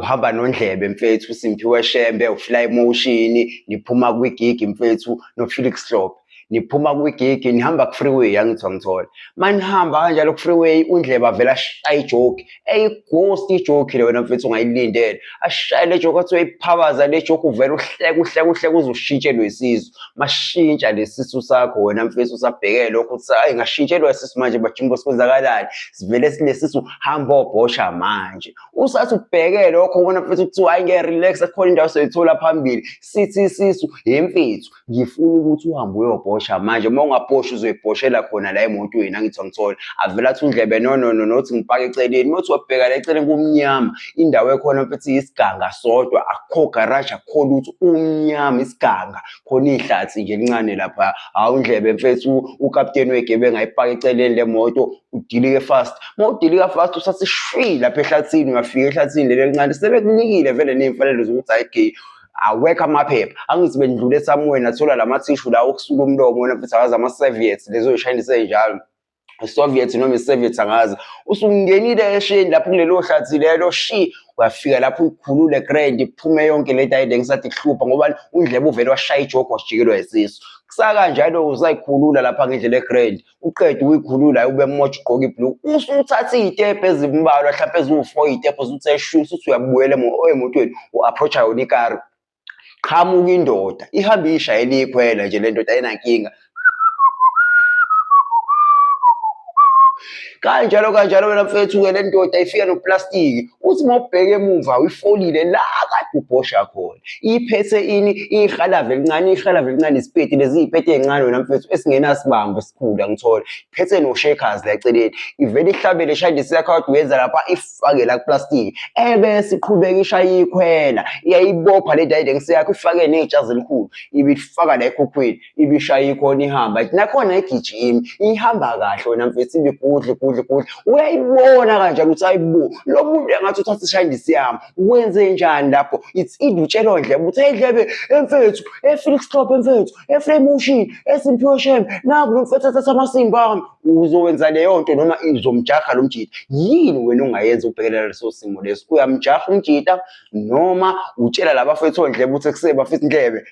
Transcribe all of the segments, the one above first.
Uhamba noNdlebe mfethu, uSimphiwe Shembe, uFly Motion, niphuma kwigigi mfethu noFelix Hlophe. Niphuma kwigigi nihamba ku-freeway yangithi wangithola. Manihamba kanjalo ku-freeway uNdlebe avele ashaya ijoke, eyighost ijoke le wena mfethu ongayilindele. Ashaya le joke athi uyayiphabaza le joke uvele uhleke uze ushintshelwe isisu. Mashintsha lesisu sakho wena mfethu usabheke lokho uthi hayi ngashintshelwa isisu manje bajimbo sikwenzakalani. Sivele silesisu hamba obhosha manje. Usathi ubheke lokho ubona mfethu kuthiwa hayi nge-relax khona indawo soyithola phambili. Sithi isisu yemfethu ngifuna ukuthi uhambe uyobhosha manje uma ungabhoshi uzoyibhoshela khona la emotweni angithi wangithola. Avela athi uNdlebe no nothi ngipake eceleni mothi wabheka la eceleni kumnyama indawo ekhona mfethu isiganga sodwa akukho garage akukho lutho umnyama isiganga khona ihlathi nje elincane lapha. Hawu uNdlebe mfethu ukapteni wegebengu ayipaka eceleni le moto udilike fast. Mawudilika fast usathi shwi lapha ehlathini uyafika ehlathini leli elincane sebekunikile vele ney'mfanelo zokuthi hayi awekho amaphepha angithi bendlule somewhere nathola lamathishu la okusuka umlomo wena mfethu akazi ama-serviettes lezo ey'shayinise njalo i-Soviet noma i-Soviet angazi. Usungenile esheni lapho kulelo hlathi lelo shi wafika lapho uyikhulule grand iphume yonke le nto ayide ngisathi kuhlupha ngoba uNdlebe uvele washaya ijoke washikelwa isisu. Kusakanjalo usayikhulula lapha ngendlela egrand uqeda ukuyikhulula ube moja ugqoka iblue usuthatha iy'tebhu ezimbalwa mhlawumbe eziwu-4 iy'tebhu usuthe shuthi uthi uyabuyela emotweni u-approach-a yona ikari. Qhamuka indoda ihambe ishayela iyikhwela nje le ndoda ayinankinga. Kanjalo wena mfethu-ke le ndoda ifika noplastiki uthi uma ubheke emuva uyifolile la kade ubhosha khona. Iphethe ini ihalave elincane isipeti lezi iy'peti ey'ncane wena mfethu esingenasibambo esikhulu angithola. Iphethe no-shakers la eceleni ivele ihlabele ishandise yakho kade uyenza lapha ifake la kuplastiki ebese iqhubeka ishaya iyikhwela iyayibopha le nto ayide ngiseyakho ifake nejazi elikhulu ibifaka la ekhukhwini ibishaya ikhona ihamba nakhona igijimi ihamba kahle wena mfethu ibigudle uyayibona kanjalo ukuthi hayibo lo muntu engathi uthatha ishandisi yami wenze njani lapho. It's idutshelwa Ndlebe uthi hey Ndlebe mfethu Felix Hlophe mfethu Fly Motion Simphiwe Shembe naku lo mfethu athatha amasimbi ami. Uzowenza leyo nto noma izomjaha lo mjida yini wena ungayenza ubhekelela leso simo leso? Uyamjaha umjida noma utshela labafethu Ndlebe uthi kuseba futhi Ndlebe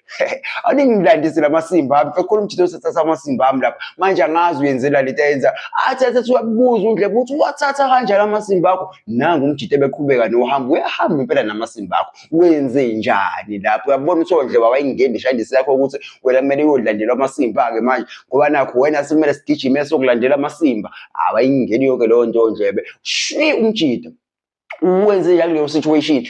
aningilandise lamasimbi ami fekhona umjida osathatha amasimbi ami lapha manje angazi uyenzela lento ayenza athi uyabuza uNdlebe uthi wathatha kanjani amasimbi akho nangu umjida ebeqhubeka nohambo uyahamba impela namasimbi akho wenze njani lapho. Uyabona ukuthi uNdlebe awayingeni ishandisi yakho ukuthi wena kumele uyodlandela amasimbi akhe manje ngoba nakho wena simele sigijime sokulandela amasimba awayingeni yonke leyo nto Ndlebe shwi umjida. Wenze njalo leyo situation